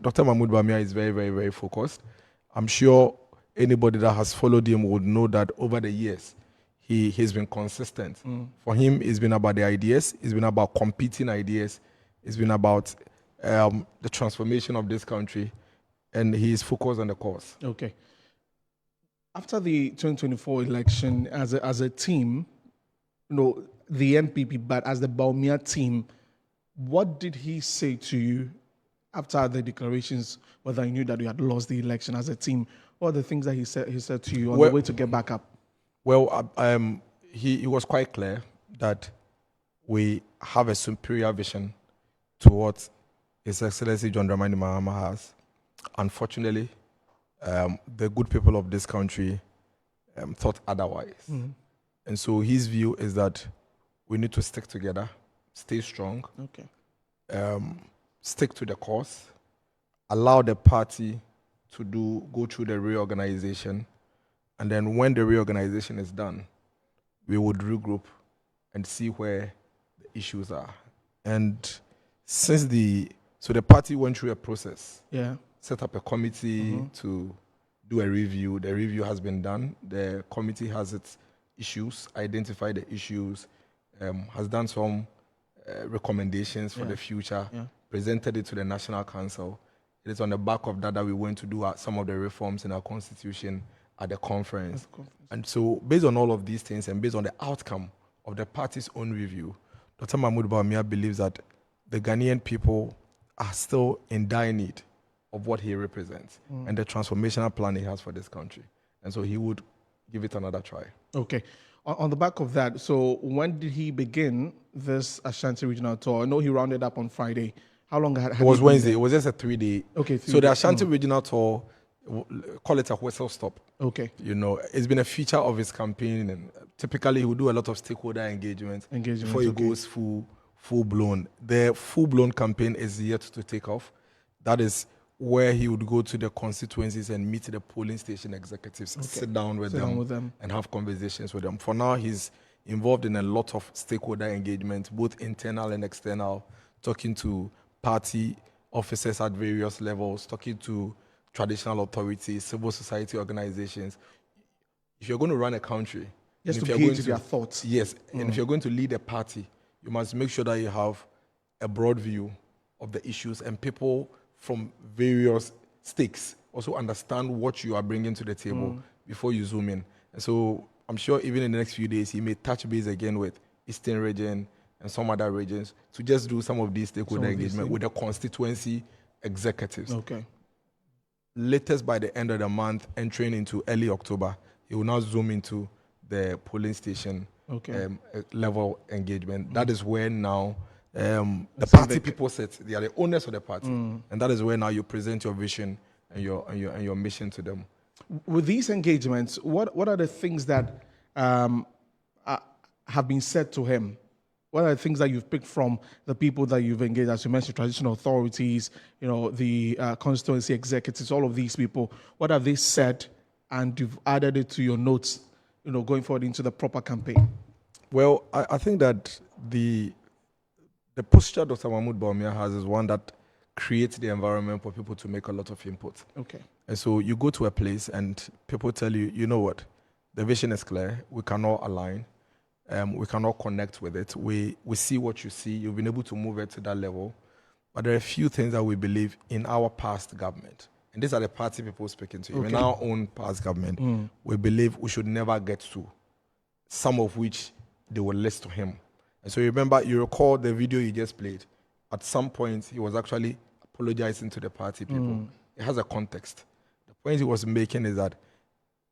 Dr. Mahmoud Bawumia is very, very, very focused. I'm sure anybody that has followed him would know that over the years, he's been consistent. For him, it's been about the ideas. It's been about competing ideas. It's been about the transformation of this country. And he is focused on the cause. Okay. After the 2024 election, as a team, the NPP, but as the Bawumia team, what did he say to you after the declarations, whether he knew that you had lost the election as a team? What are the things that he said to you on the way to get back up? Well, he was quite clear that we have a superior vision to what His Excellency John Dramani Mahama has. Unfortunately, the good people of this country thought otherwise. And so his view is that we need to stick together, stay strong, stick to the cause, allow the party to go through the reorganization, and then when the reorganization is done, we would regroup and see where the issues are. And since the party went through a process, set up a committee to do a review. The review has been done. The committee has its issues, identified the issues, has done some recommendations for the future, presented it to the National Council. It is on the back of that we went to do some of the reforms in our constitution at the conference. And so based on all of these things and based on the outcome of the party's own review, Dr. Mahmoud Bawumia believes that the Ghanaian people are still in dire need of what he represents and the transformational plan he has for this country. And so he would give it another try. Okay. On the back of that, so when did he begin this Ashanti Regional Tour? I know he rounded up on Friday. How long had it was Wednesday. It was just a 3-day. Okay. So the Ashanti Regional Tour, call it a whistle stop. Okay. It's been a feature of his campaign, and typically he will do a lot of stakeholder engagement before he goes full blown. The full blown campaign is yet to take off. That is where he would go to the constituencies and meet the polling station executives, sit down with them and have conversations with them. For now, he's involved in a lot of stakeholder engagement, both internal and external, talking to party officers at various levels, talking to traditional authorities, civil society organizations. If you're going to run a country, just to gauge their thoughts. Yes, and if you're going to lead a party, you must make sure that you have a broad view of the issues and people from various stakes also understand what you are bringing to the table before you zoom in. And so I'm sure even in the next few days, he may touch base again with Eastern region and some other regions to just do some of these stakeholder engagement with the constituency executives. Okay. Latest by the end of the month, entering into early October, he will now zoom into the polling station level engagement. That is where now the party people sit. They are the owners of the party, and that is where now you present your vision and your mission to them. With these engagements, what are the things that have been said to him? What are the things that you've picked from the people that you've engaged, as you mentioned, traditional authorities, the constituency executives, all of these people? What have they said, and you've added it to your notes, going forward into the proper campaign? Well, I think that the posture Dr. Mahmoud Bawumia has is one that creates the environment for people to make a lot of input. Okay. And so you go to a place and people tell you, you know what, the vision is clear, we cannot align, we cannot connect with it. We see what you see, you've been able to move it to that level. But there are a few things that we believe in our past government. And these are the party people speaking to you. In our own past government, we believe we should never get to, some of which they will list to him. And so you recall the video you just played. At some point, he was actually apologizing to the party people. It has a context. The point he was making is that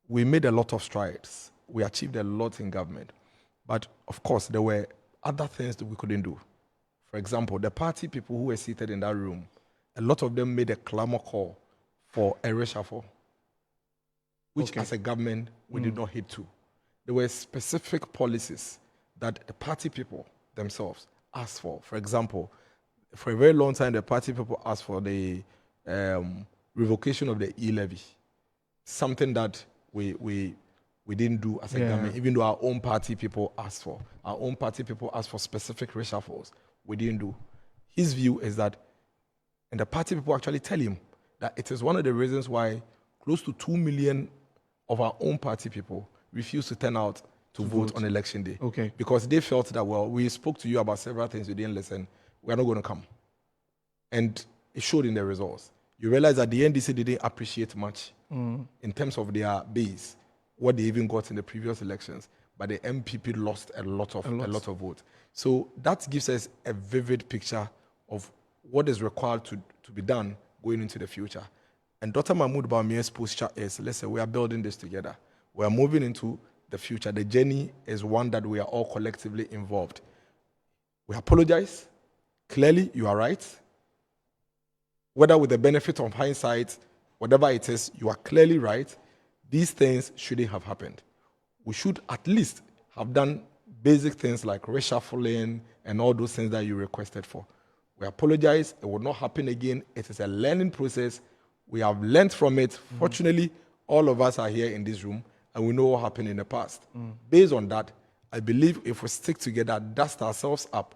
we made a lot of strides. We achieved a lot in government. But of course, there were other things that we couldn't do. For example, the party people who were seated in that room, a lot of them made a clamor call for a reshuffle, which as a government, we did not hit to. There were specific policies that the party people themselves asked for. For example, for a very long time, the party people asked for the revocation of the e-levy, something that we didn't do as a government, even though our own party people asked for. Our own party people asked for specific reshuffles. We didn't do. His view is that And the party people actually tell him that it is one of the reasons why close to 2 million of our own party people refused to turn out to vote on election day. Okay. Because they felt that, well, we spoke to you about several things, you didn't listen, we're not going to come. And it showed in the results. You realize that the NDC didn't appreciate much in terms of their base, what they even got in the previous elections, but the MPP lost a lot of votes. So that gives us a vivid picture of what is required to be done going into the future. And Dr. Mahmoud Bawumia's posture is, listen, we are building this together. We are moving into the future. The journey is one that we are all collectively involved. We apologize. Clearly, you are right. Whether with the benefit of hindsight, whatever it is, you are clearly right. These things shouldn't have happened. We should at least have done basic things like reshuffling and all those things that you requested for. We apologize. It will not happen again. It is a learning process. We have learned from it. Fortunately, all of us are here in this room and we know what happened in the past. Based on that, I believe if we stick together, dust ourselves up,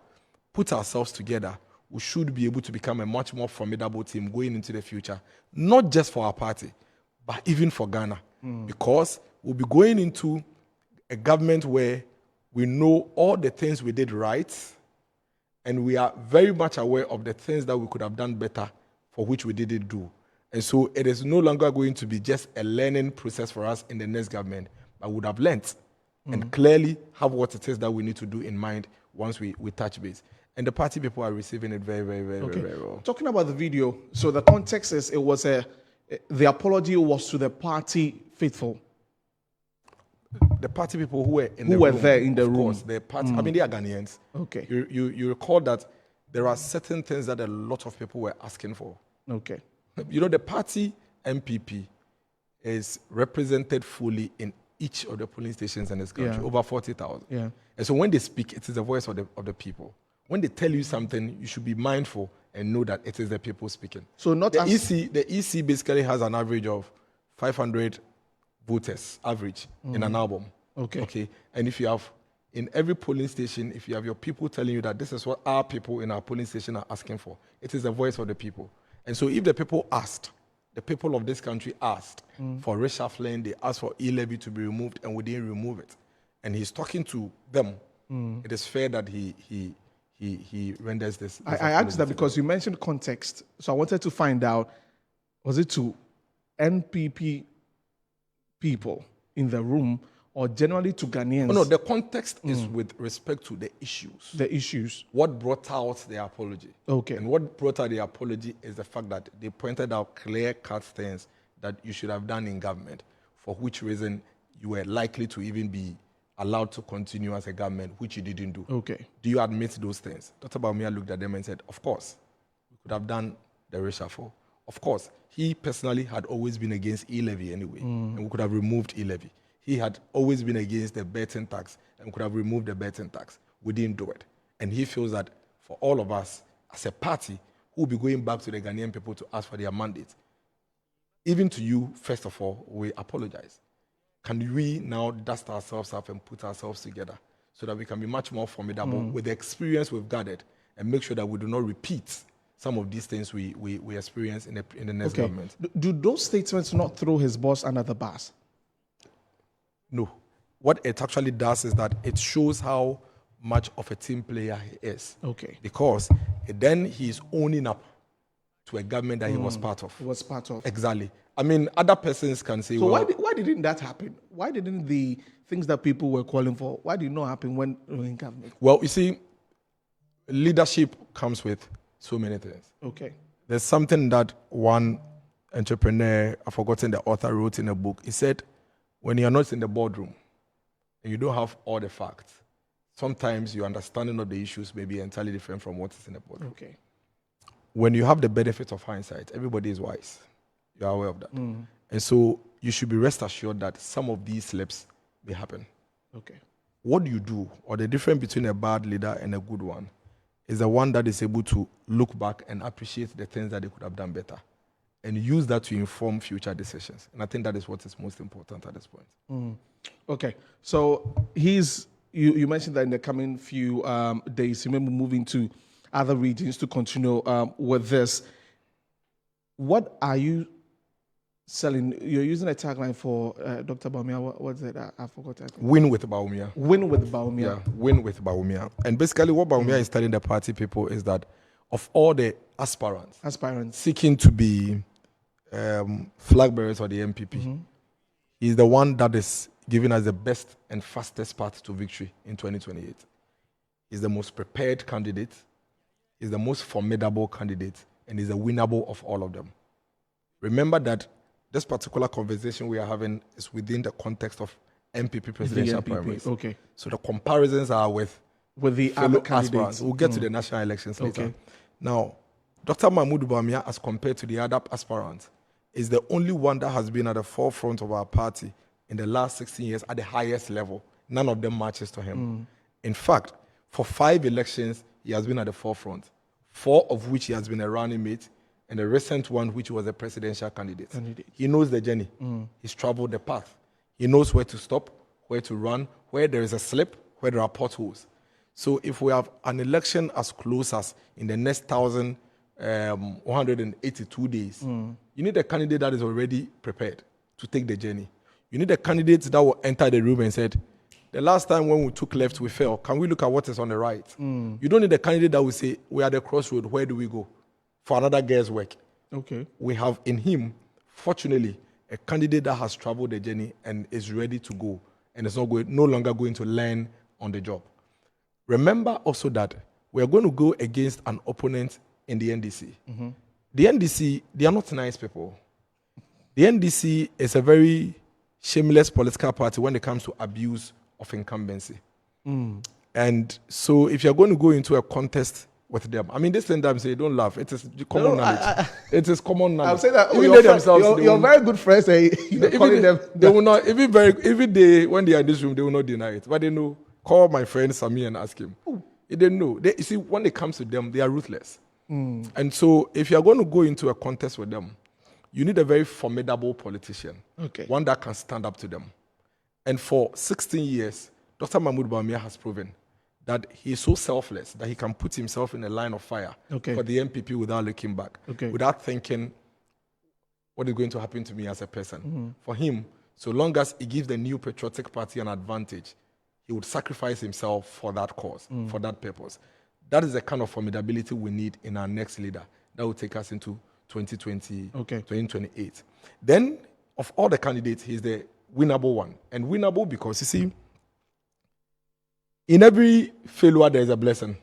put ourselves together, we should be able to become a much more formidable team going into the future, not just for our party, but even for Ghana. Because we'll be going into a government where we know all the things we did right, and we are very much aware of the things that we could have done better for which we didn't do. And so it is no longer going to be just a learning process for us in the next government, but we would have learnt and clearly have what it is that we need to do in mind once we touch base. And the party people are receiving it very, very, very, very well. Talking about the video, so the context is the apology was to the party faithful. The party people who were there in the room. Of course, the party, I mean, they are Ghanaians. Okay. You recall that there are certain things that a lot of people were asking for. Okay. You know, the party NPP is represented fully in each of the polling stations in this country, over 40,000. Yeah. And so when they speak, it is the voice of the people. When they tell you something, you should be mindful and know that it is the people speaking. So not the EC basically has an average of 500 voters average in an album. Okay. And if you have in every polling station, if you have your people telling you that this is what our people in our polling station are asking for, it is the voice of the people. And so if the people asked, the people of this country asked for reshuffling, they asked for e-levy to be removed, and we didn't remove it. And he's talking to them. It is fair that he renders this. I asked that because you mentioned context. So I wanted to find out, was it to NPP people in the room or generally to Ghanaians? Oh, no, the context is with respect to the issues. The issues. What brought out the apology. Okay. And what brought out the apology is the fact that they pointed out clear-cut things that you should have done in government, for which reason you were likely to even be allowed to continue as a government, which you didn't do. Okay. Do you admit those things? Dr. Bawumia looked at them and said, of course, we could have done the reshuffle. Of course, he personally had always been against e-levy anyway, and we could have removed e-levy. He had always been against the betting tax, and we could have removed the betting tax. We didn't do it. And he feels that for all of us, as a party, who will be going back to the Ghanaian people to ask for their mandate, even to you, first of all, we apologize. Can we now dust ourselves up and put ourselves together so that we can be much more formidable with the experience we've gathered and make sure that we do not repeat some of these things we experience in the next government? Do those statements not throw his boss under the bus? No. What it actually does is that it shows how much of a team player he is. Okay. Because then he's owning up to a government that he was part of. He was part of. Exactly. I mean, other persons can say, so why didn't that happen? Why didn't the things that people were calling for, why did it not happen when in government? Well, you see, leadership comes with so many things. Okay. There's something that one entrepreneur, I've forgotten the author, wrote in a book. He said, when you're not in the boardroom and you don't have all the facts, sometimes your understanding of the issues may be entirely different from what is in the boardroom. Okay. When you have the benefit of hindsight, everybody is wise. You're aware of that. And so you should be rest assured that some of these slips may happen. Okay. What you do, or the difference between a bad leader and a good one, is the one that is able to look back and appreciate the things that they could have done better and use that to inform future decisions. And I think that is what is most important at this point. Okay. So you mentioned that in the coming few days, you may be moving to other regions to continue with this. What are you selling? You're using a tagline for Dr. Bawumia. What's it? I forgot. I think. Win with Bawumia. Win with Bawumia. Yeah, win with Bawumia. And basically what Bawumia is telling the party people is that of all the aspirants seeking to be flag bearers for the NPP, he's the one that is giving us the best and fastest path to victory in 2028. He's the most prepared candidate, he's the most formidable candidate, and he's the winnable of all of them. Remember that this particular conversation we are having is within the context of NPP presidential primaries. Okay. So the comparisons are with the fellow other candidates. aspirants. We'll get to the national elections later. Okay. Now, Dr. Mahmoud Bawumia, as compared to the other aspirants, is the only one that has been at the forefront of our party in the last 16 years at the highest level. None of them matches to him. In fact, for 5 elections, he has been at the forefront, 4 of which he has been a running mate, and the recent one, which was a presidential candidate. He knows the journey. He's traveled the path. He knows where to stop, where to run, where there is a slip, where there are potholes. So if we have an election as close as in the next 1,182 days, you need a candidate that is already prepared to take the journey. You need a candidate that will enter the room and said, the last time when we took left, we fell. Can we look at what is on the right? You don't need a candidate that will say, we are at the crossroad, where do we go? For another guess work. Okay. We have in him, fortunately, a candidate that has traveled the journey and is ready to go and is no longer going to learn on the job. Remember also that we are going to go against an opponent in the NDC. The NDC, they are not nice people. The NDC is a very shameless political party when it comes to abuse of incumbency. And so if you're going to go into a contest with them, I mean, this thing that say, don't laugh. It is common knowledge. It is common knowledge. I'll say that even they themselves, you're very good friends. You're calling them. They will not, even they, when they are in this room, they will not deny it. But they know, call my friend Sami and ask him. They know. You see, when it comes to them, they are ruthless. And so if you're going to go into a contest with them, you need a very formidable politician. One that can stand up to them. And for 16 years, Dr. Mahmoud Bawumia has proven that he is so selfless that he can put himself in a line of fire for the NPP without looking back, without thinking, what is going to happen to me as a person? For him, so long as he gives the new patriotic party an advantage, he would sacrifice himself for that cause, for that purpose. That is the kind of formidability we need in our next leader that will take us into 2028. Then, of all the candidates, he's the winnable one. And winnable because, you see, in every failure, there is a blessing.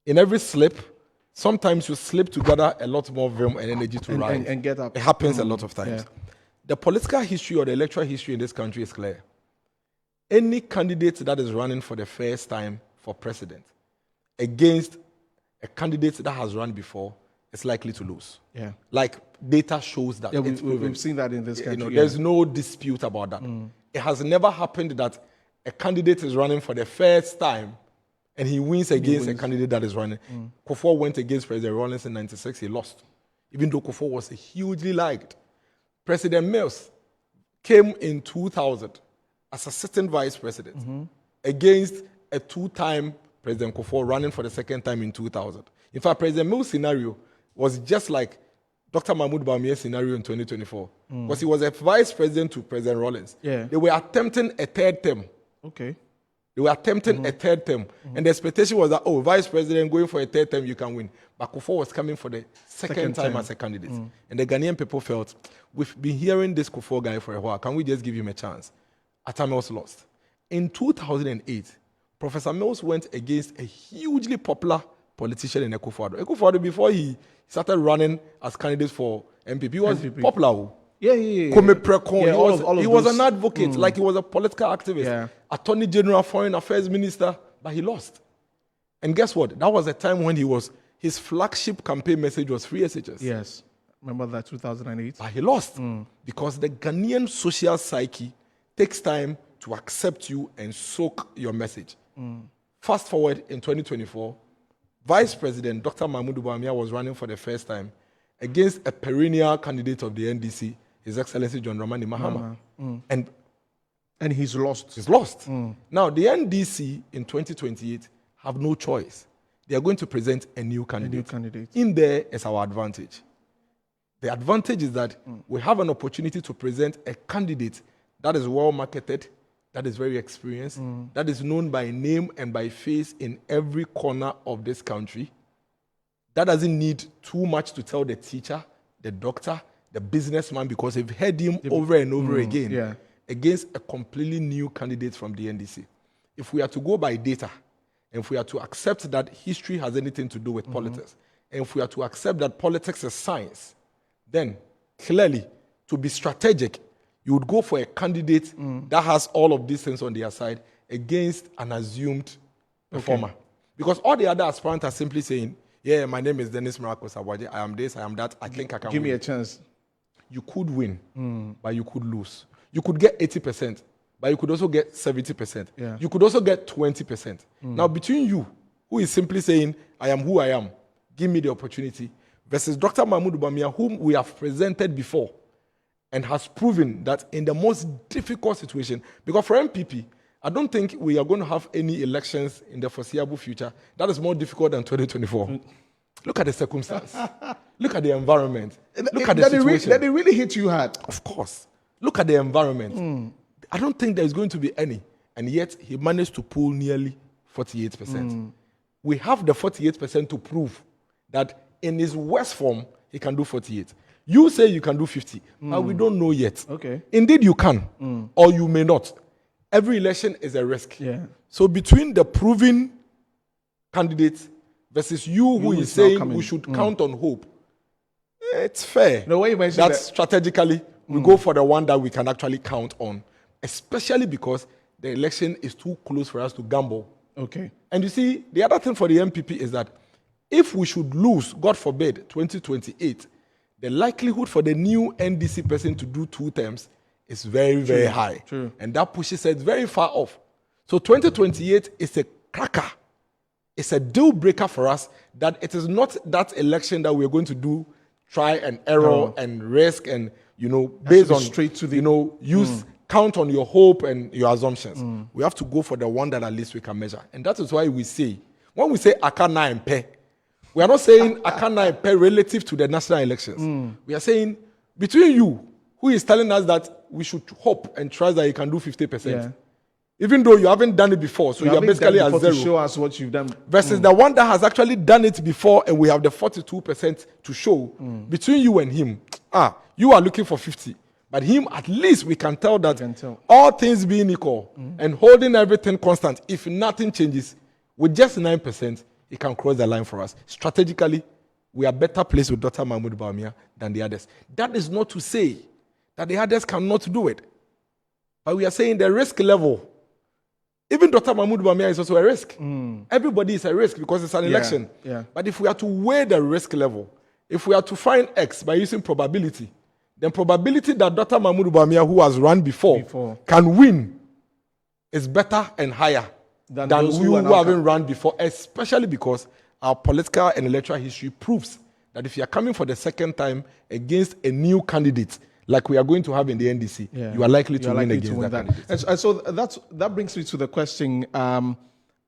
In every slip, sometimes you slip to gather a lot more vim and energy to rise. And get up. It happens a lot of times. The political history or the electoral history in this country is clear. Any candidate that is running for the first time for president against a candidate that has run before is likely to lose. Like data shows that. We've seen that in this country. There's no dispute about that. It has never happened that a candidate is running for the first time and he wins against a candidate that is running. Kufuor went against President Rawlings in 1996, he lost. Even though Kufuor was hugely liked. President Mills came in 2000 as a sitting vice president against a 2-time President Kufuor running for the second time in 2000. In fact, President Mills' scenario was just like Dr. Mahmoud Bawumia's scenario in 2024. Because he was a vice president to President Rawlings. They were attempting a third term. They were attempting a third term. And the expectation was that, vice president going for a third term, you can win. But Kufuor was coming for the second time as a candidate. And the Ghanaian people felt, we've been hearing this Kufuor guy for a while. Can we just give him a chance? Atta Mills lost. In 2008, Professor Mills went against a hugely popular politician in Ekufuor. Ekufuor, before he started running as candidate for NPP, he was popular. He was an advocate, like he was a political activist, attorney general, foreign affairs minister, but he lost. And guess what? That was a time when his flagship campaign message was free SHS. Yes, remember that 2008. But he lost because the Ghanaian social psyche takes time to accept you and soak your message. Fast forward in 2024, Vice President Dr. Mahmoud Bawumia was running for the first time against a perennial candidate of the NDC, His Excellency John Dramani Mahama. And he's lost. He's lost. Now, the NDC in 2028 have no choice. They are going to present a new candidate. In there is our advantage. The advantage is that we have an opportunity to present a candidate that is well marketed, that is very experienced, that is known by name and by face in every corner of this country. That doesn't need too much to tell the teacher, the doctor, the businessman, because they've heard him over and over again against a completely new candidate from the NDC. If we are to go by data, and if we are to accept that history has anything to do with politics, and if we are to accept that politics is science, then clearly, to be strategic, you would go for a candidate that has all of these things on their side against an assumed performer. Because all the other aspirants are simply saying, yeah, my name is Dennis Miracles Aboagye, I am this, I am that, I think I can Give win. me a chance. You could win, but you could lose. You could get 80%, but you could also get 70%. Yeah. You could also get 20%. Now, between you, who is simply saying, I am who I am, give me the opportunity, versus Dr. Mahmoud Bawumia, whom we have presented before, and has proven that in the most difficult situation, because for NPP, I don't think we are going to have any elections in the foreseeable future that is more difficult than 2024. Look at the circumstance. Look at the environment. Look at the situation. Did it really hit you hard? Of course. Look at the environment. I don't think there's going to be any. And yet, he managed to pull nearly 48%. We have the 48% to prove that in his worst form, he can do 48. You say you can do 50, but we don't know yet. Okay. Indeed, you can, or you may not. Every election is a risk. Yeah. So between the proven candidates versus you who is saying we should count on hope, it's fair. No way you mentioned that strategically we go for the one that we can actually count on, especially because the election is too close for us to gamble. Okay. And you see, the other thing for the NPP is that if we should lose, God forbid, 2028, the likelihood for the new NDC person to do 2 terms is very, very high. True. And that pushes it very far off. So 2028 is a cracker. It's a deal breaker for us that it is not that election that we're going to do try and error and risk and, based on straight to the, count on your hope and your assumptions. We have to go for the one that at least we can measure. And that is why we say, when we say Akana and Pe, we are not saying Akana and Pe relative to the national elections. We are saying between you, who is telling us that we should hope and trust that you can do 50%. Yeah. Even though you haven't done it before, so you're basically at zero. To show us what you've done. Versus the one that has actually done it before and we have the 42% to show. Between you and him, you are looking for 50. But him, at least we can tell that all things being equal and holding everything constant, if nothing changes, with just 9%, he can cross the line for us. Strategically, we are better placed with Dr. Mahmoud Bawumia than the others. That is not to say that the others cannot do it. But we are saying the risk level, even Dr. Mahmoud Bawumia is also a risk. Everybody is a risk because it's an election. Yeah. But if we are to weigh the risk level, if we are to find X by using probability, then probability that Dr. Mahmoud Bawumia, who has run before, can win is better and higher than who haven't run before, especially because our political and electoral history proves that if you are coming for the second time against a new candidate, like we are going to have in the NDC, you are likely to win against that candidate. And so that brings me to the question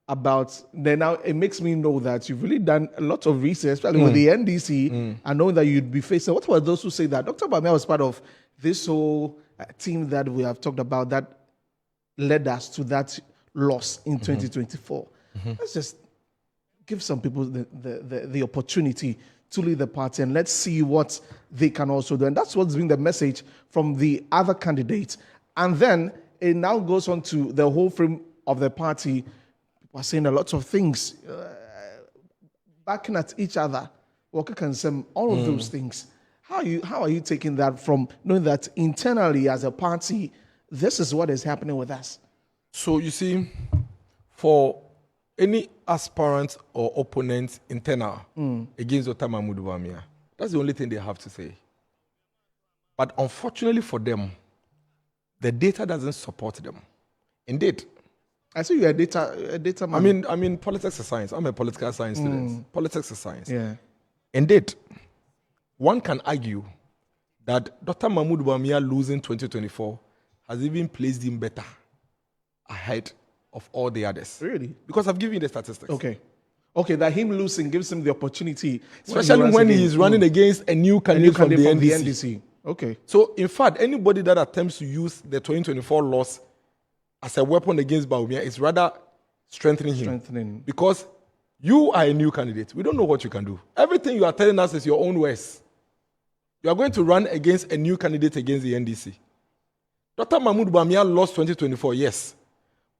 about, then now it makes me know that you've really done a lot of research, especially with the NDC, and knowing that you'd be facing. What were those who say that? Dr. Bawumia was part of this whole team that we have talked about that led us to that loss in 2024. Let's just give some people the opportunity to lead the party and let's see what they can also do. And that's what's been the message from the other candidates. And then it now goes on to the whole frame of the party. People are saying a lot of things, backing at each other, all of those things. How are you taking that from knowing that internally as a party, this is what is happening with us? So you see, for any aspirant or opponent internal against Dr. Mahmoud Bawumia, that's the only thing they have to say. But unfortunately for them, the data doesn't support them. Indeed. I see you're a data man. I mean, politics is science. I'm a political science student. Politics is science. Yeah. Indeed, one can argue that Dr. Mahmoud Bawumia losing 2024 has even placed him better ahead of all the others. Really? Because I've given you the statistics. Okay. Okay, that him losing gives him the opportunity, especially when he is running against a new candidate, from the NDC. Okay. So, in fact, anybody that attempts to use the 2024 loss as a weapon against Bawumia is rather strengthening him. Because you are a new candidate. We don't know what you can do. Everything you are telling us is your own words. You are going to run against a new candidate against the NDC. Dr. Mahmoud Bawumia lost 2024, yes.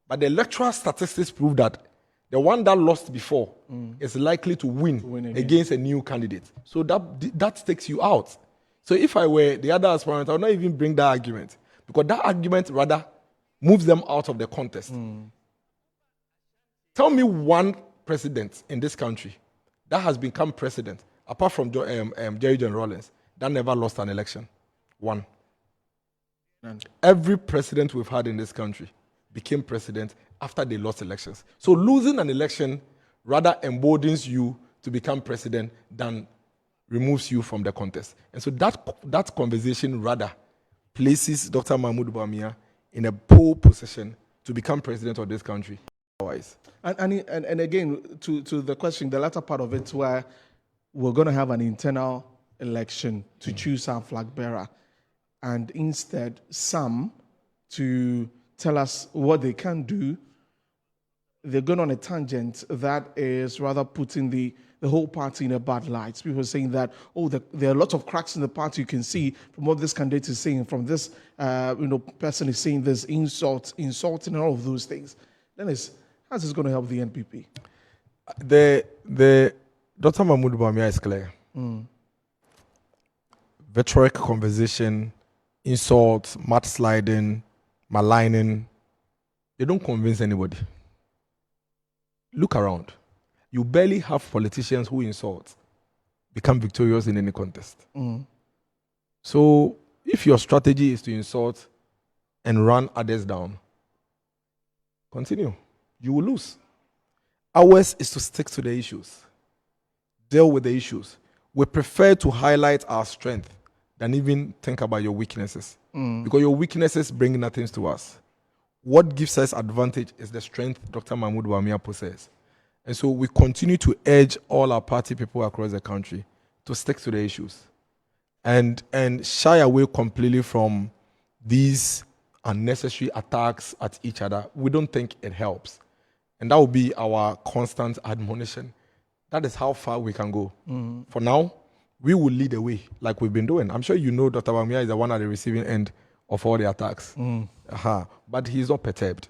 But the electoral statistics prove that the one that lost before is likely to win against a new candidate. So that takes you out. So if I were the other aspirant, I would not even bring that argument. Because that argument rather moves them out of the contest. Tell me one president in this country that has become president, apart from Jerry John Rawlings, that never lost an election. One. Every president we've had in this country became president after they lost elections. So losing an election rather emboldens you to become president than removes you from the contest. And so that conversation rather places Dr. Mahmoud Bawumia in a pole position to become president of this country. Otherwise. And again, to the question, the latter part of it, where we're going to have an internal election to choose our flag bearer, and instead some to tell us what they can do, they're going on a tangent that is rather putting the whole party in a bad light. People are saying that, there are lots of cracks in the party you can see from what this candidate is saying, from this person is saying this, insulting, and all of those things. Then how's this going to help the NPP? The Dr. Mahmoud Bawumia is clear. Rhetoric, conversation, insults, mudsliding, maligning, they don't convince anybody. Look around. You barely have politicians who insult become victorious in any contest. So if your strategy is to insult and run others down, continue. You will lose. Ours is to stick to the issues, deal with the issues. We prefer to highlight our strength than even think about your weaknesses. Because your weaknesses bring nothing to us. What gives us advantage is the strength Dr. Mahmoud Bawumia possesses. And so we continue to urge all our party people across the country to stick to the issues and shy away completely from these unnecessary attacks at each other. We don't think it helps. And that will be our constant admonition. That is how far we can go. For now, we will lead the way like we've been doing. I'm sure you know Dr. Bawumia is the one at the receiving end of all the attacks. But he's not perturbed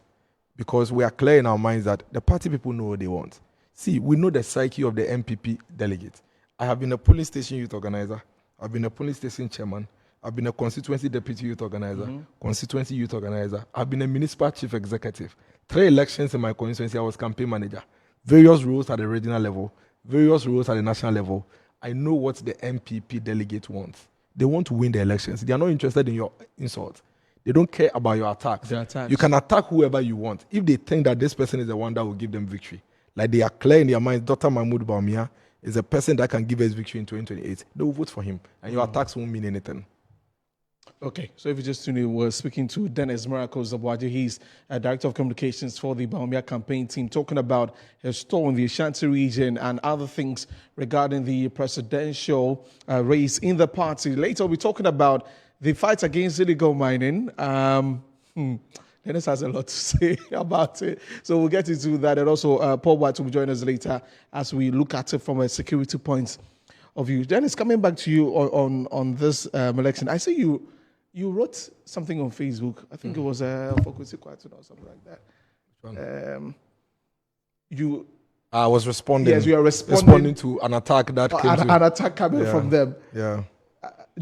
because we are clear in our minds that the party people know what they want. See, we know the psyche of the NPP delegate. I have been a polling station youth organizer. I've been a polling station chairman. I've been a constituency deputy youth organizer, constituency youth organizer. I've been a municipal chief executive. 3 elections in my constituency, I was campaign manager. Various roles at the regional level, various roles at the national level. I know what the NPP delegate wants. They want to win the elections. They are not interested in your insult. They don't care about your attacks. You can attack whoever you want if they think that this person is the one that will give them victory. Like they are clear in their minds, Dr. Mahmoud Bawumia is a person that can give us victory in 2028. They will vote for him, and your attacks won't mean anything. Okay, so if you just tuned in, we're speaking to Dennis Miracles Aboagye. He's Director of Communications for the Bawumia campaign team, talking about his stall in the Ashanti region and other things regarding the presidential race in the party. Later, we'll be talking about the fight against illegal mining. Dennis has a lot to say about it, so we'll get into that. And also, Paul White will join us later as we look at it from a security point of view. Dennis, coming back to you on this election, I see you wrote something on Facebook. I think it was Fokusi Kwatun or something like that. I was responding. Yes, you are responding to an attack that came. An attack coming from them. Yeah.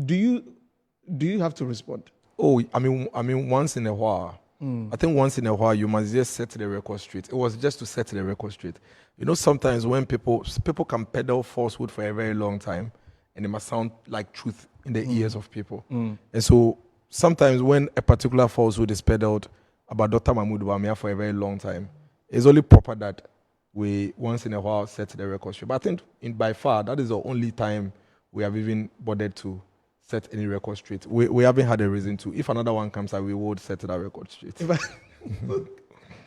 Do you have to respond? Oh, I mean, once in a while. I think once in a while you must just set the record straight. It was just to set the record straight. You know, sometimes when people can peddle falsehood for a very long time, and it must sound like truth in the ears of people. And so sometimes when a particular falsehood is peddled about Dr. Mahmoud Bawumia for a very long time, it's only proper that we once in a while set the record straight. But I think by far that is the only time we have even bothered to set any record straight. We haven't had a reason to. If another one comes out, we would set that record straight.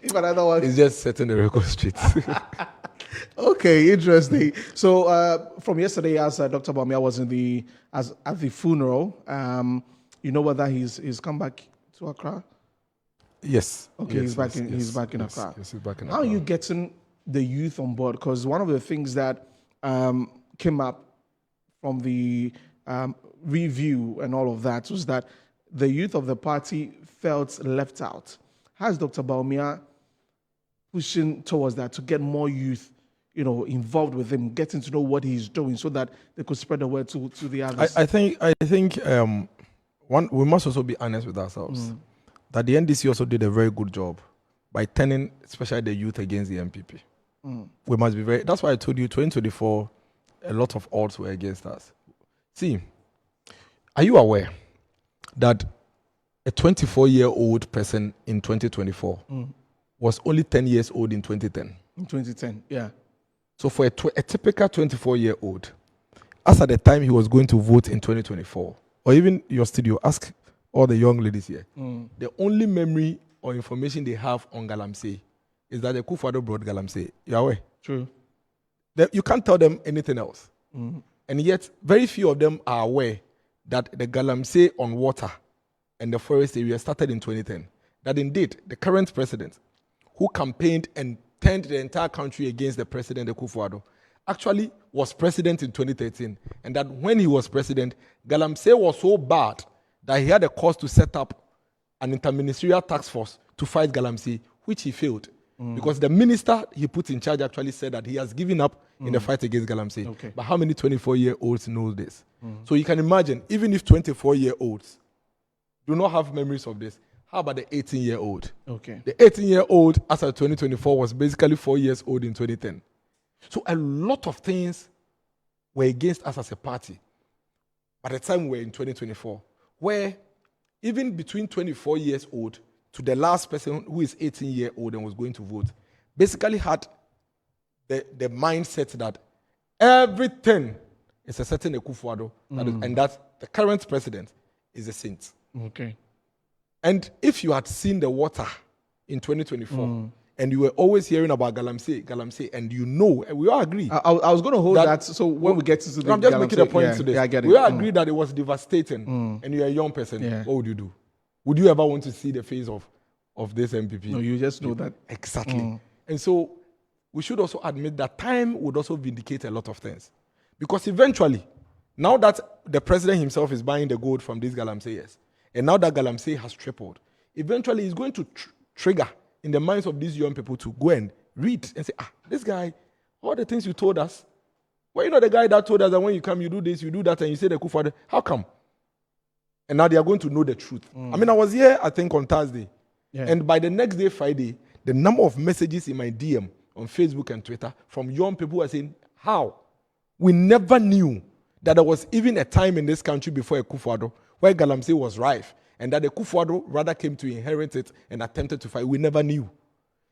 If another one, it's just setting the record straight. Okay, interesting. So from yesterday, as Dr. Bawumia was at the funeral, you know whether he's come back to Accra? Yes. Okay, Yes, he's back yes, in he's yes, back in yes, Accra. yes, he's back in How are Accra. you getting the youth on board? Because one of the things that came up from the review and all of that was that the youth of the party felt left out. How is Dr. Bawumia pushing towards that to get more youth, involved with him, getting to know what he's doing, so that they could spread the word to the others? I think one, we must also be honest with ourselves that the NDC also did a very good job by turning, especially the youth, against the NPP. We must be very. That's why I told you 2024, a lot of odds were against us. See, are you aware that a 24-year-old person in 2024 was only 10 years old in 2010? In 2010, yeah. So for a typical 24-year-old, as at the time he was going to vote in 2024, or even your studio, ask all the young ladies here, the only memory or information they have on Galamsey is that the Kufuor brought Galamsey. You are aware? True. You can't tell them anything else. And yet, very few of them are aware that the Galamsey on water and the forest area started in 2010. That indeed, the current president, who campaigned and turned the entire country against the president, the Kufuor, actually was president in 2013. And that when he was president, Galamsey was so bad that he had a cause to set up an interministerial task force to fight Galamsey, which he failed. Because the minister he put in charge actually said that he has given up in the fight against Galamsey. Okay. But how many 24-year-olds know this? So you can imagine, even if 24-year-olds do not have memories of this, how about the 18-year-old? Okay. The 18-year-old, as of 2024, was basically 4 years old in 2010. So a lot of things were against us as a party by the time we were in 2024, where even between 24 years old to the last person who is 18-year-old and was going to vote, basically had the mindset that everything is a certain Akufo-Addo, and that the current president is a saint. Okay. And if you had seen the water in 2024, and you were always hearing about Galamsey, and and we all agree. I was going to hold that, so when we get to the I'm just making a point to this. Yeah, I get it. We all agree that it was devastating, and you're a young person. Yeah. What would you do? Would you ever want to see the face of this MPP? No, you just know that. Exactly. And so we should also admit that time would also vindicate a lot of things. Because eventually, now that the president himself is buying the gold from these Galamseyers, and now that Galamsey has tripled, eventually he's going to trigger in the minds of these young people to go and read and say, this guy, all the things you told us, well, you know the guy that told us that when you come, you do this, you do that, and you say the Kufuor, how come? And now they are going to know the truth. I mean, I was here, I think, on Thursday. Yeah. And by the next day, Friday, the number of messages in my DM on Facebook and Twitter from young people who are saying, how? We never knew that there was even a time in this country before a Kufuor where Galamsey was rife, and that the Kufuor rather came to inherit it and attempted to fight. We never knew.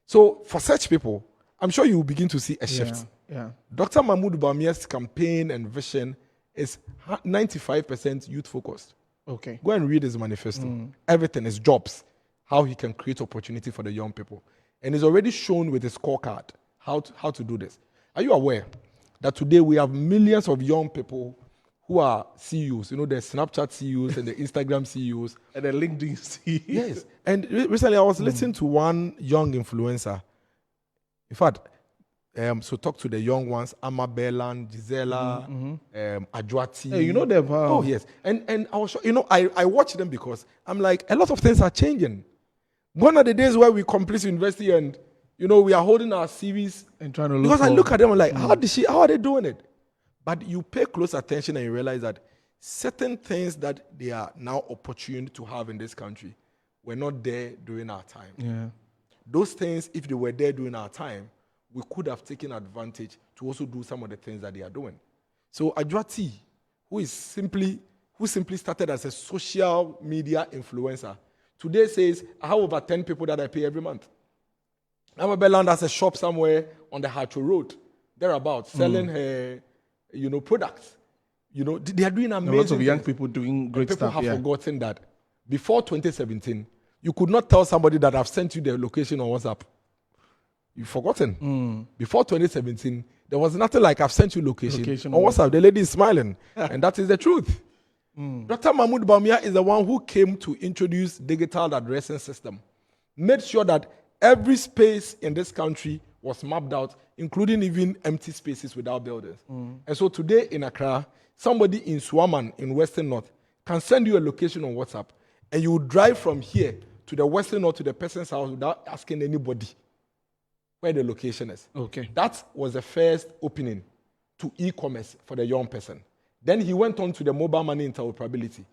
So for such people, I'm sure you will begin to see a shift. Yeah. Dr. Mahmoud Bawumia's campaign and vision is 95% youth-focused. Okay. Go and read his manifesto. Everything is jobs, how he can create opportunity for the young people. And he's already shown with his scorecard how to do this. Are you aware that today we have millions of young people who are CEOs, the Snapchat CEOs and the Instagram CEOs. And the LinkedIn CEOs. Yes. And recently I was listening to one young influencer. In fact, so talk to the young ones, Amabelan, Gisela, Adjoati. Hey, you know them. Oh, yes. And I was, I watch them because I'm like, a lot of things are changing. Gone are the days where we complete university and, we are holding our CVs. And trying to look because I look at them, I'm like, how are they doing it? But you pay close attention and you realize that certain things that they are now opportune to have in this country were not there during our time. Yeah. Those things, if they were there during our time, we could have taken advantage to also do some of the things that they are doing. So Adjoati, who simply started as a social media influencer, today says, I have over 10 people that I pay every month. Amabeland has a shop somewhere on the Hacho Road, thereabouts, selling her products. They are doing amazing lots of young things. people doing great stuff. People have forgotten that before 2017, you could not tell somebody that I've sent you the location on WhatsApp. You've forgotten. Before 2017, there was nothing like I've sent you location on on WhatsApp. The lady is smiling, and that is the truth. Dr. Mahmoud Bawumia is the one who came to introduce digital addressing system, made sure that every space in this country was mapped out, including even empty spaces without buildings. And so today in Accra, somebody in Swaman in Western North can send you a location on WhatsApp, and you will drive from here to the Western North to the person's house without asking anybody where the location is. Okay. That was the first opening to e-commerce for the young person. Then he went on to the mobile money interoperability.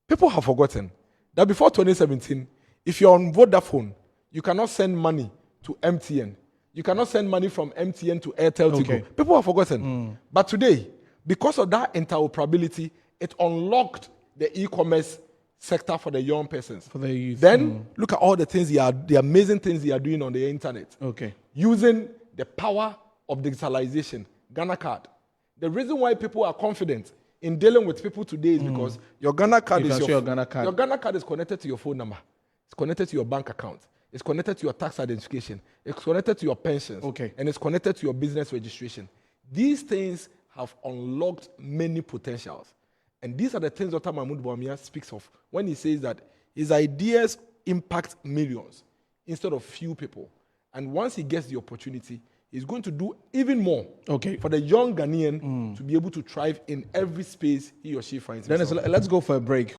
People have forgotten that before 2017, if you're on Vodafone, you cannot send money to MTN. You cannot send money from MTN to Airtel to Okay. go. People have forgotten. But today, because of that interoperability, it unlocked the e-commerce sector for the young persons. For the youth. Then look at all the things the amazing things they are doing on the internet. Okay. Using the power of digitalization, Ghana card. The reason why people are confident in dealing with people today is because your Ghana card You is can show your Ghana card. Your Ghana card is connected to your phone number. It's connected to your bank account. It's connected to your tax identification. It's connected to your pensions. Okay. And it's connected to your business registration. These things have unlocked many potentials. And these are the things Dr. Mahmoud Bawumia speaks of when he says that his ideas impact millions instead of few people. And once he gets the opportunity, he's going to do even more for the young Ghanaian to be able to thrive in every space he or she finds himself. Dennis, let's go for a break.